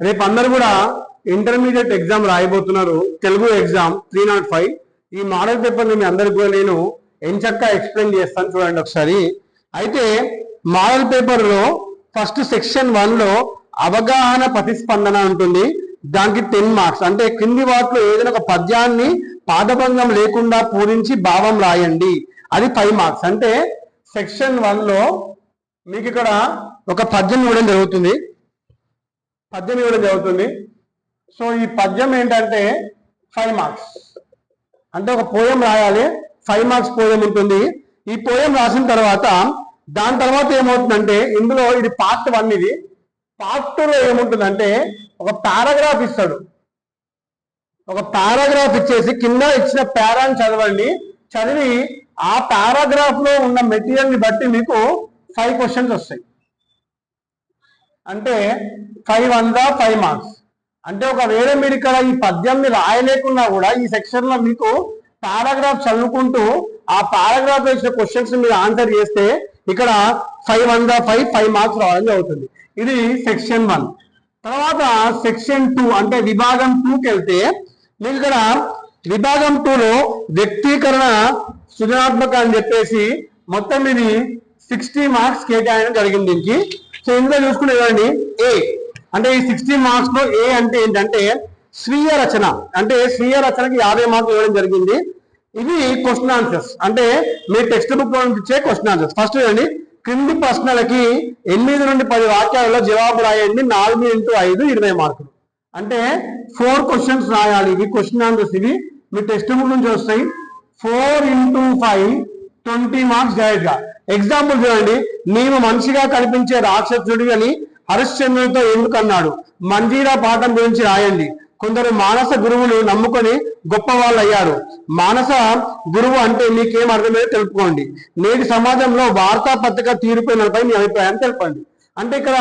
రేపు అందరు కూడా ఇంటర్మీడియట్ ఎగ్జామ్ రాయబోతున్నారు, తెలుగు ఎగ్జామ్ 305. ఈ మోడల్ పేపర్ మీ అందరికి కూడా నేను ఎంచక్కా ఎక్స్ప్లెయిన్ చేస్తాను, చూడండి ఒకసారి. అయితే మోడల్ పేపర్ లో ఫస్ట్ సెక్షన్ 1 లో అవగాహన ప్రతిస్పందన ఉంటుంది. దానికి 10 మార్క్స్. అంటే కింది వాటిలో ఏదైనా ఒక పద్యాన్ని పాదభంగం లేకుండా పూరించి భావం రాయండి, అది 5 మార్క్స్. అంటే సెక్షన్ 1 లో మీకు ఇక్కడ ఒక పద్యం ఇవ్వడం జరుగుతుంది. సో ఈ పద్యం ఏంటంటే 5 మార్క్స్. అంటే ఒక పోయం రాయాలి, 5 మార్క్స్ పోయం ఉంటుంది. ఈ పోయం రాసిన తర్వాత దాని తర్వాత ఏమవుతుందంటే, ఇందులో ఇది పార్ట్ 1, ఇది పార్ట్ 2లో ఏముంటుందంటే ఒక పారాగ్రాఫ్ ఇస్తాడు. ఒక పారాగ్రాఫ్ ఇచ్చేసి కింద ఇచ్చిన పారాని చదవండి, చదివి ఆ పారాగ్రాఫ్ లో ఉన్న మెటీరియల్ ని బట్టి మీకు 5 క్వశ్చన్స్ వస్తాయి. అంటే 5 మార్క్స్. అంటే ఒకవేళ మీరు ఇక్కడ ఈ పద్యంని రాయలేకున్నా కూడా ఈ సెక్షన్ లో మీకు పారాగ్రాఫ్ చదువుకుంటూ ఆ పారాగ్రాఫ్ ఇచ్చిన క్వశ్చన్స్ మీరు ఆన్సర్ చేస్తే ఇక్కడ 5 మార్క్స్ రావడం జరుగుతుంది. ఇది సెక్షన్ 1. తర్వాత సెక్షన్ 2 అంటే విభాగం 2కి వెళ్తే మీకు ఇక్కడ విభాగం 2లో వ్యక్తీకరణ సృజనాత్మక అని చెప్పేసి మొత్తం ఇది 60 మార్క్స్ కేటాయించడం జరిగింది దీనికి. సో ఇందులో చూసుకునే చూడండి, ఏ అంటే ఈ 60 మార్క్స్ లో ఏ అంటే ఏంటంటే స్వీయ రచన. అంటే స్వీయ రచనకి 50 మార్కులు ఇవ్వడం జరిగింది. ఇవి క్వశ్చన్ ఆన్సర్స్, అంటే మీ టెక్స్ట్ బుక్ లో నుంచి ఇచ్చే క్వశ్చన్ ఆన్సర్స్. ఫస్ట్ చూడండి, క్రింది ప్రశ్నలకి 8 నుండి 10 వాక్యాలలో జవాబు రాయండి, 4 × 5 20 మార్కులు. అంటే 4 క్వశ్చన్స్ రాయాలి. ఇవి క్వశ్చన్ ఆన్సర్స్, ఇవి మీ టెక్స్ట్ బుక్ నుంచి వస్తాయి. 4 × 5 20 మార్క్స్ డైరెక్ట్ గా. ఎగ్జాంపుల్ చూడండి, నీవు మనిషిగా కనిపించే రాక్షసుడి అని హరిశ్చంద్రుడితో ఎందుకు అన్నాడు? మంజీరా పాఠం గురించి రాయండి. కొందరు మానస గురువులు నమ్ముకొని గొప్ప వాళ్ళు అయ్యారు. మానస గురువు అంటే మీకేం అర్థమైందో తెలుపుకోండి. నేటి సమాజంలో వార్తాపత్రిక తీరుపైనపై మీ అభిప్రాయం తెలపండి. అంటే ఇక్కడ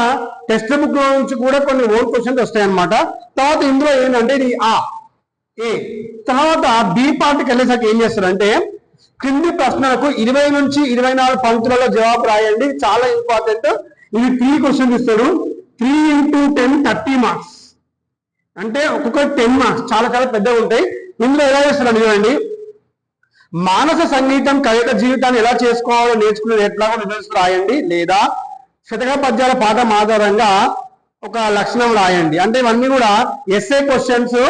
టెక్స్ట్ బుక్ లో నుంచి కూడా కొన్ని ఓన్ క్వశ్చన్స్ వస్తాయన్నమాట. తర్వాత ఇందులో ఏంటంటే ఇది ఏ. తర్వాత బి పార్ట్కి వెళ్ళేసరికి ఏం చేస్తారంటే, క్రింది ప్రశ్నలకు 20 నుంచి 24 పంక్తులలో జవాబు రాయండి. చాలా ఇంపార్టెంట్. ఇది 3 క్వశ్చన్స్ ఇస్తాడు. 3 × 10 30 మార్క్స్. అంటే ఒక్కొక్కటి 10 మార్క్స్, చాలా చాలా పెద్దగా ఉంటాయి. ఇందులో ఎలా చేస్తారండి చూడండి, మానస సంగీతం కవిత జీవితాన్ని ఎలా చేసుకోవాలో నేర్చుకునేది ఎట్లాగో వివరిస్తూ రాయండి, లేదా శతక పద్యాల పాఠం ఆధారంగా ఒక లక్షణం రాయండి. అంటే ఇవన్నీ కూడా ఎస్ఏ క్వశ్చన్స్.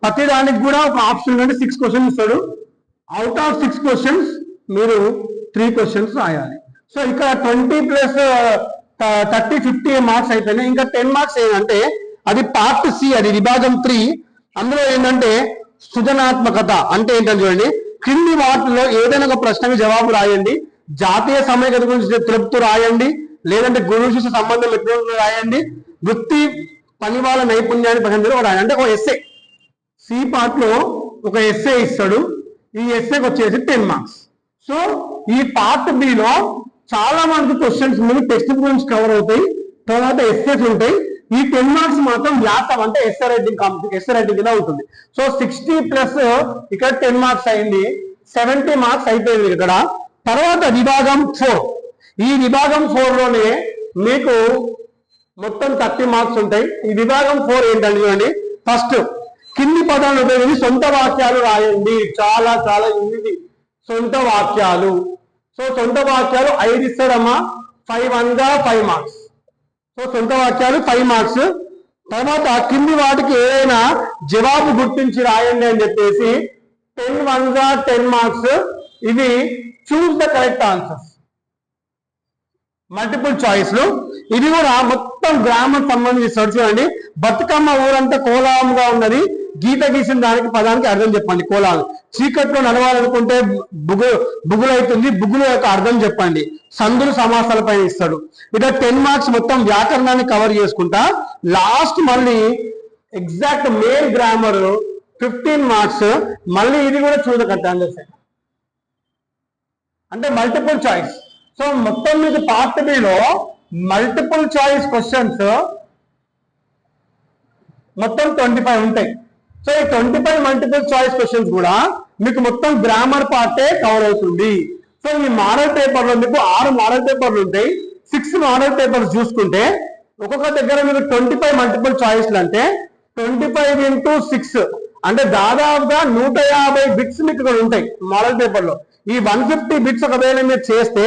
ప్రతి దానికి కూడా ఒక ఆప్షన్ అంటే 6 క్వశ్చన్స్ ఇస్తాడు. అవుట్ ఆఫ్ 6 క్వశ్చన్స్ మీరు 3 క్వశ్చన్స్ రాయాలి. సో ఇక్కడ 20 + 30 50 మార్క్స్ అయిపోయినాయి. ఇంకా 10 మార్క్స్ ఏంటంటే అది పార్ట్ సి, అది విభాగం 3. అందులో ఏంటంటే సృజనాత్మకత. అంటే ఏంటంటే చూడండి, క్రింది వాటిలో ఏదైనా ఒక ప్రశ్నకి జవాబు రాయండి. జాతీయ సమైక్యత గురించి తెలుపుతూ రాయండి, లేదంటే గురువు శిష్య సంబంధం ఎట్లా రాయండి, వృత్తి పని వాళ్ళ నైపుణ్యాన్ని ప్రశంసలు రాయండి. అంటే ఒక ఎస్ఏ సి పార్ట్ లో ఒక ఎస్ఏ ఇస్తాడు. ఈ ఎస్ఏకి వచ్చేసి 10 మార్క్స్. సో ఈ పార్ట్ బిలో చాలా మంది క్వశ్చన్స్ ముందు టెక్స్ట్ బుక్ నుంచి కవర్ అవుతాయి, తర్వాత ఎస్ఏస్ ఉంటాయి. ఈ 10 మార్క్స్ మాత్రం వ్యాసం అంటే ఎస్ఏ రైటింగ్ కింద ఉంటుంది. సో 60 + ఇక్కడ 10 మార్క్స్ అయింది, 70 మార్క్స్ అయిపోయింది ఇక్కడ. తర్వాత విభాగం 4. ఈ విభాగం 4 లోనే మీకు మొత్తం 30 మార్క్స్ ఉంటాయి. ఈ విభాగం 4 ఏంటంటే చూడండి, ఫస్ట్ కింది పదాలను ఉపయోగించి సొంత వాక్యాలు రాయండి. చాలా చాలా ఈజీ. సొంత వాక్యాలు. సో సొంత వాక్యాలు 5 ఇస్తాడమ్మా. 5 మార్క్స్. సో సొంత వాక్యాలు 5 మార్క్స్. తర్వాత కింది వాటికి ఏదైనా జవాబు గుర్తించి రాయండి అని చెప్పేసి 10 మార్క్స్. ఇవి choose the correct answers, multiple చాయిస్లు. ఇది కూడా మొత్తం గ్రామర్ సంబంధించి చూడండి. బతుకమ్మ ఊరంతా కోలాహలంగా ఉన్నది, గీత గీసిన దానికి పదానికి అర్థం చెప్పండి. కోలాహలం. చీకట్లో నడవాలనుకుంటే బుగులైతుంది, బుగుల యొక్క అర్థం చెప్పండి. సందులు సమాసాల పైన ఇస్తాడు. ఇక 10 మార్క్స్ మొత్తం వ్యాకరణాన్ని కవర్ చేసుకుంటా. లాస్ట్ మళ్ళీ ఎగ్జాక్ట్ మెయిన్ గ్రామర్ 15 మార్క్స్. మళ్ళీ ఇది కూడా చూడకట్టాలి, అంటే మల్టిపుల్ చాయిస్. సో మొత్తం మీకు part below multiple choice questions మొత్తం 25 ఉంటాయి. సో ఈ 25 మల్టిపుల్ చాయిస్ క్వశ్చన్స్ కూడా మీకు మొత్తం గ్రామర్ పార్టే కవర్ అవుతుంది. సో ఈ మోడల్ పేపర్ లో మీకు 6 మోడల్ పేపర్లు ఉంటాయి. 6 మోడల్ పేపర్స్ చూసుకుంటే ఒక్కొక్క దగ్గర మీరు 25 మల్టిపుల్ చాయిస్లు అంటే 25 into 6 అంటే దాదాపుగా 150 బిట్స్ మీకు ఇక్కడ ఉంటాయి మోడల్ పేపర్ లో. ఈ 150 బిట్స్ ఒకవేళ మీరు చేస్తే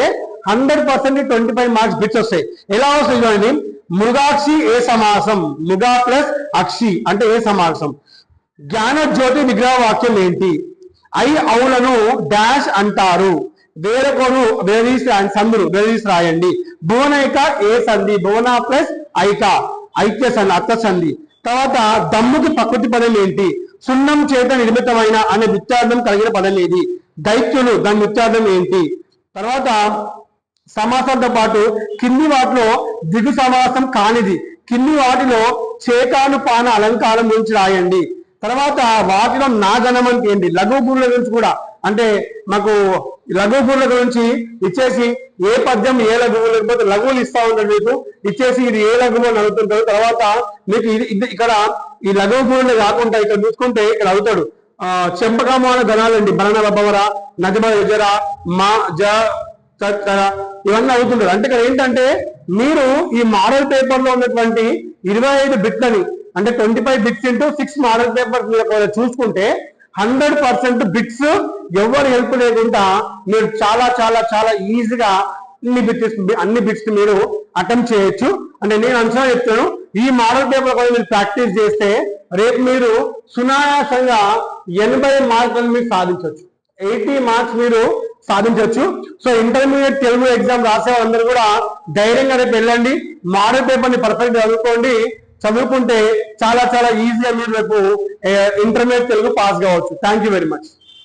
100% 25 మార్క్స్ బిట్స్ వస్తాయి. ఎలా వస్తాయి చూడండి. మృగాక్షి ఏ సమాసం, మృగా ప్లస్ అక్షి అంటే ఏ సమాసం. జ్ఞాన జ్యోతి విగ్రహ వాక్యం ఏంటి. ఐ అవులను డాష్ అంటారు. వేరొకరు సందులు వేరీస్ రాయండి. భువనైక ఏ సంధి, భువన ప్లస్ ఐక ఐక్య సంధి అత్త సంధి. తర్వాత దమ్ముకి ప్రకృతి పదం ఏంటి. సున్నం చేత నిర్మితమైన అనే నిత్యార్థం కలిగిన పదం ఏది. దైత్యులు దాని నిత్యార్థం ఏంటి. తర్వాత సమాసంతో పాటు కింది వాటిలో దిగు సమాసం కానిది, కింది వాటిలో చేకానుపాన అలంకారం గురించి రాయండి. తర్వాత వాటిలో నాగనం అంటే ఏంటి. లఘు పూర్ల గురించి కూడా అంటే మాకు లఘు పూర్ల గురించి ఇచ్చేసి ఏ పద్యం ఏ లఘువు లేకపోతే లఘువులు ఇస్తా ఉంటాడు మీకు ఇచ్చేసి ఇది ఏ లఘువు అని అడుగుతుంటారు. తర్వాత మీకు ఇక్కడ ఈ లఘువు పూర్లు కాకుండా ఇక్కడ చూసుకుంటే ఇక్కడ అవుతాడు చెంపకమాన గణాలండి. బలన బవర నజమ జర మా జ ఇవన్నీ అవుతుంటారు. అంటే ఇక్కడ ఏంటంటే మీరు ఈ మోడల్ పేపర్ లో ఉన్నటువంటి 25 బిట్లని అంటే 25 బిట్స్ ఇంటూ 6 మోడల్ పేపర్ మీరు చూసుకుంటే 100% బిట్స్ ఎవరు హెల్ప్ లేకుండా మీరు చాలా చాలా చాలా ఈజీగా అన్ని బిట్స్ మీరు అటెంప్ట్ చేయొచ్చు. అంటే నేను అంచనా చెప్తాను, ఈ మోడల్ పేపర్ కూడా మీరు ప్రాక్టీస్ చేస్తే రేపు మీరు సునాయాసంగా 80 మార్కులు మీరు సాధించవచ్చు, 80 మార్క్స్ మీరు సాధించవచ్చు. సో ఇంటర్మీడియట్ తెలుగు ఎగ్జామ్ రాసే అందరూ కూడా ధైర్యంగా రేపు వెళ్ళండి, మోడల్ పేపర్ ని పర్ఫెక్ట్ చదువుకోండి. చదువుకుంటే చాలా చాలా ఈజీగా మీరు రేపు ఇంటర్మీడియట్ తెలుగు పాస్ కావచ్చు. Thank you very much.